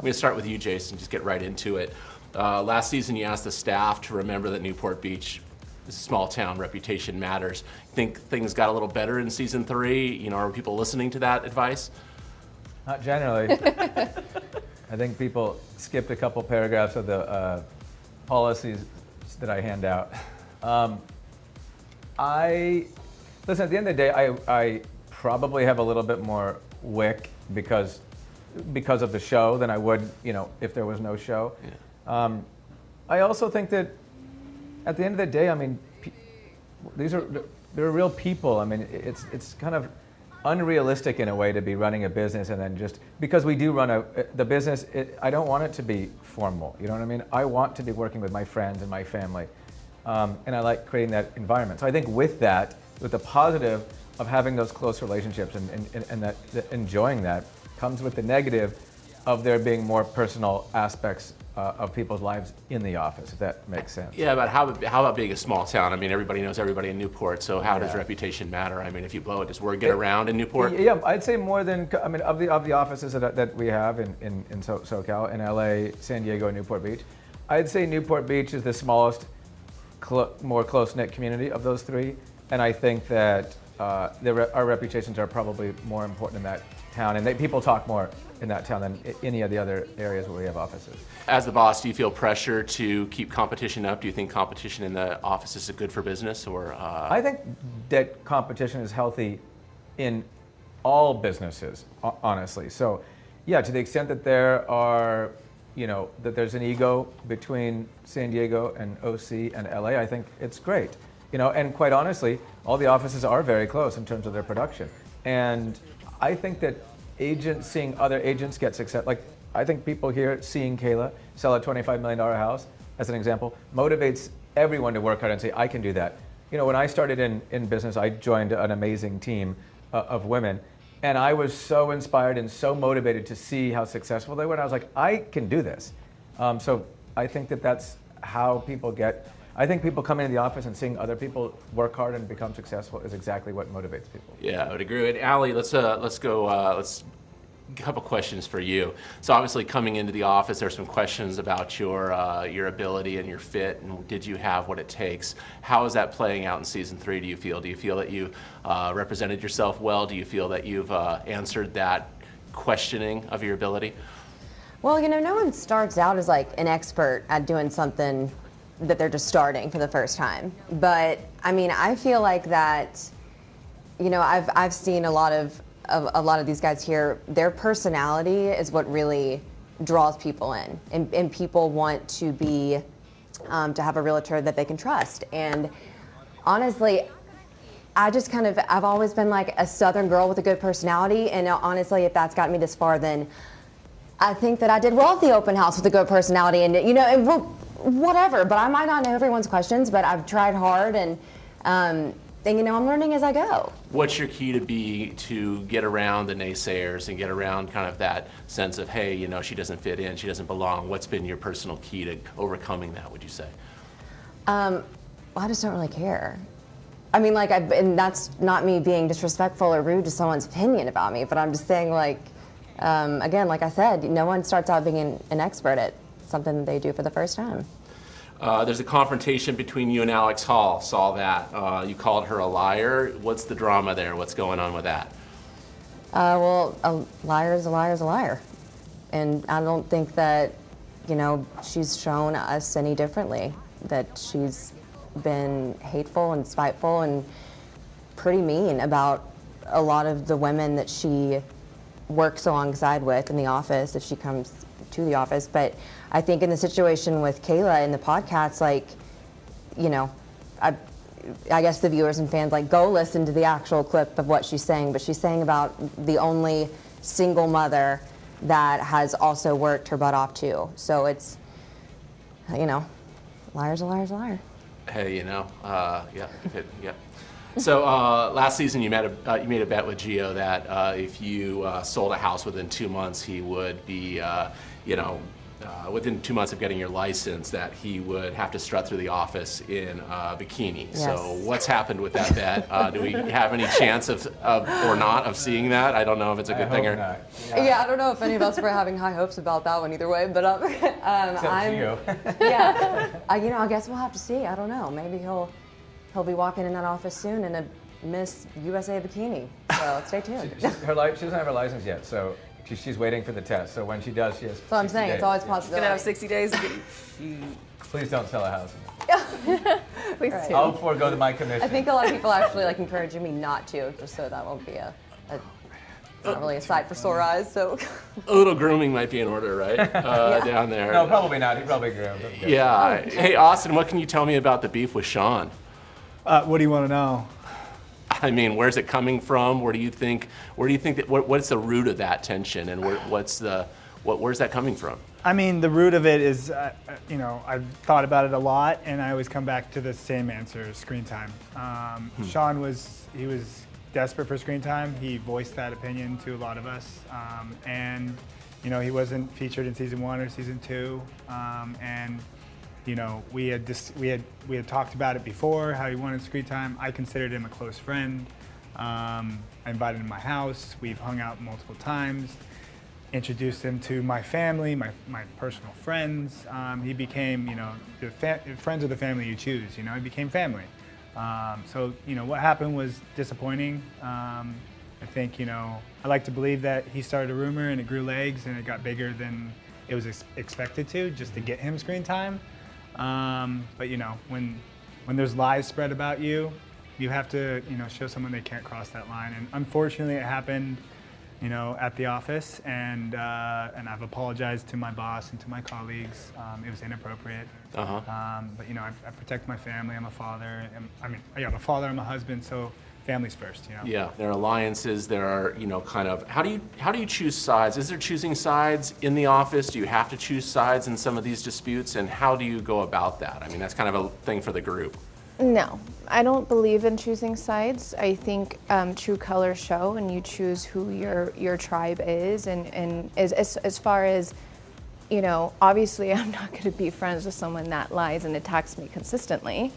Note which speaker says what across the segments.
Speaker 1: I'm going to start with you, Jason, just get right into it. Last season, you asked the staff to remember that Newport Beach, this small town, reputation matters. Think things got a little better in season 3? You know, are people listening to that advice?
Speaker 2: Not generally. I think people skipped a couple paragraphs of the policies that I hand out. Listen, at the end of the day, I probably have a little bit more wick because of the show than I would, you know, if there was no show. Yeah. I also think that at the end of the day, I mean, they're real people. I mean, it's kind of unrealistic in a way to be running a business and then just because we do run the business. I don't want it to be formal. You know what I mean? I want to be working with my friends and my family, and I like creating that environment. So I think with that, with the positive of having those close relationships and that enjoying that, comes with the negative of there being more personal aspects of people's lives in the office, if that makes sense.
Speaker 1: Yeah, but how about being a small town? I mean, everybody knows everybody in Newport, so how does reputation matter? I mean, if you blow it, does word get around in Newport?
Speaker 2: Yeah, I'd say more than, I mean, of the offices that we have in SoCal, in LA, San Diego, and Newport Beach, I'd say Newport Beach is the smallest, more close-knit community of those three, and I think that our reputations are probably more important in that town, and people talk more in that town than any of the other areas where we have offices.
Speaker 1: As the boss, do you feel pressure to keep competition up? Do you think competition in the office is good for business, or?
Speaker 2: I think that competition is healthy in all businesses, honestly. So, yeah, to the extent that there are, you know, that there's an ego between San Diego and OC and LA, I think it's great. You know, and quite honestly, all the offices are very close in terms of their production. And I think that seeing other agents get success, like I think people here seeing Kayla sell a $25 million house, as an example, motivates everyone to work hard and say, I can do that. You know, when I started in business, I joined an amazing team of women, and I was so inspired and so motivated to see how successful they were, and I was like, I can do this. So I think that that's how people I think people coming into the office and seeing other people work hard and become successful is exactly what motivates people.
Speaker 1: Yeah, I would agree. And Ali, let's go. Let's a couple questions for you. So obviously, coming into the office, there's some questions about your ability and your fit, and did you have what it takes? How is that playing out in season 3? Do you feel that you represented yourself well? Do you feel that you've answered that questioning of your ability?
Speaker 3: Well, you know, no one starts out as like an expert at doing something that they're just starting for the first time. But I mean, I feel like that, you know, I've seen a lot of these guys here. Their personality is what really draws people in, and people want to be to have a realtor that they can trust. And honestly, I've always been like a Southern girl with a good personality, and honestly, if that's gotten me this far, then I think that I did well at the open house with a good personality, and you know, and whatever. But I might not know everyone's questions, but I've tried hard, and you know, I'm learning as I go.
Speaker 1: What's your key to get around the naysayers and get around kind of that sense of, hey, you know, she doesn't fit in, she doesn't belong? What's been your personal key to overcoming that, would you say?
Speaker 3: Well, I just don't really care. I mean, like, and that's not me being disrespectful or rude to someone's opinion about me, but I'm just saying, like, again, like I said, no one starts out being an expert at something that they do for the first time.
Speaker 1: There's a confrontation between you and Alex Hall. Saw that. You called her a liar. What's the drama there? What's going on with that?
Speaker 3: Well, a liar is a liar is a liar. And I don't think that, you know, she's shown us any differently, that she's been hateful and spiteful and pretty mean about a lot of the women that she works alongside with in the office if she comes to the office. But I think in the situation with Kayla in the podcast, like, you know, I guess the viewers and fans, like, go listen to the actual clip of what she's saying, but she's saying about the only single mother that has also worked her butt off too. So it's, you know, liar's a liar's a liar.
Speaker 1: Hey, you know, yeah. So last season you made a bet with Gio that if you sold a house within 2 months, he would be, you know, within 2 months of getting your license, that he would have to strut through the office in a bikini.
Speaker 3: Yes.
Speaker 1: So what's happened with that bet? Do we have any chance of or not of seeing that? I don't know if it's a good thing or
Speaker 2: not.
Speaker 3: Yeah, I don't know if any of us were having high hopes about that one either way, but I'm,
Speaker 2: you.
Speaker 3: yeah, I guess we'll have to see. I don't know. Maybe he'll be walking in that office soon in a Miss USA bikini. So stay tuned.
Speaker 2: She doesn't have her license yet, so she's waiting for the test. So when she does, she has.
Speaker 3: So I'm saying it's always possible.
Speaker 4: Gonna have 60 days.
Speaker 2: Please don't sell a house.
Speaker 4: Please
Speaker 3: Right.
Speaker 4: do.
Speaker 2: I'll forego my commission.
Speaker 3: I think a lot of people actually like encouraging me not to, just so that won't be it's not really a sight for sore eyes. So
Speaker 1: a little grooming might be in order, right? Down there.
Speaker 2: No, probably not. He probably groomed.
Speaker 1: Yeah. Hey, Austin, what can you tell me about the beef with Sean?
Speaker 5: What do you want to know?
Speaker 1: I mean, where's it coming from? Where do you think that? What's the root of that tension, and where's that coming from?
Speaker 5: I mean, the root of it is, I've thought about it a lot, and I always come back to the same answer: screen time. Sean was desperate for screen time. He voiced that opinion to a lot of us, and he wasn't featured in season 1 or season 2, and. We had talked about it before, how he wanted screen time. I considered him a close friend. I invited him to my house. We've hung out multiple times. Introduced him to my family, my personal friends. He became, friends of the family you choose. He became family. So what happened was disappointing. I think I like to believe that he started a rumor and it grew legs and it got bigger than it was expected to, just to get him screen time. But when there's lies spread about you, you have to show someone they can't cross that line. And unfortunately, it happened, at the office, and I've apologized to my boss and to my colleagues. It was inappropriate. But I protect my family. I'm a father. I'm a father. I'm a husband. So family's first.
Speaker 1: Yeah, there are alliances. There are kind of how do you choose sides? Is there choosing sides in the office? Do you have to choose sides in some of these disputes? And how do you go about that? I mean, that's kind of a thing for the group.
Speaker 4: No, I don't believe in choosing sides. I think true colors show, and you choose who your tribe is. And as far as, obviously I'm not going to be friends with someone that lies and attacks me consistently,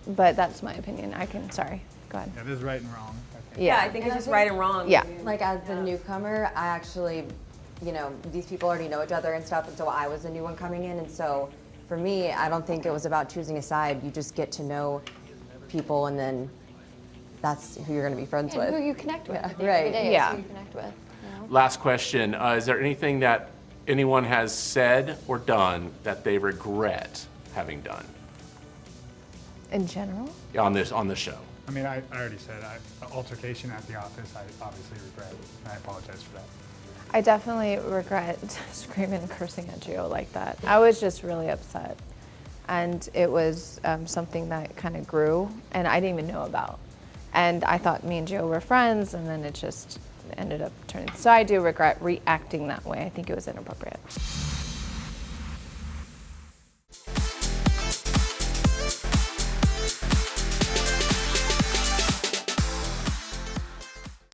Speaker 4: but that's my opinion. Sorry, go ahead.
Speaker 5: Yeah, there's right and wrong.
Speaker 4: Yeah.
Speaker 3: I think it's just right and wrong.
Speaker 4: Yeah.
Speaker 3: Like as the newcomer, I actually, these people already know each other and stuff, and so I was the new one coming in, and so for me, I don't think it was about choosing a side. You just get to know people, and then that's who you're going to be friends with.
Speaker 6: Who you connect with.
Speaker 3: Yeah,
Speaker 6: at the end of the
Speaker 3: right.
Speaker 6: day,
Speaker 4: Yeah.
Speaker 6: It's who you connect with.
Speaker 1: Last question: is there anything that anyone has said or done that they regret having done
Speaker 4: In general?
Speaker 1: on the show?
Speaker 5: I mean, I already said the altercation at the office. I obviously regret, and I apologize for that.
Speaker 4: I definitely regret screaming and cursing at Gio like that. I was just really upset. And it was something that kind of grew, and I didn't even know about. And I thought me and Gio were friends, and then it just ended up turning. So I do regret reacting that way. I think it was inappropriate.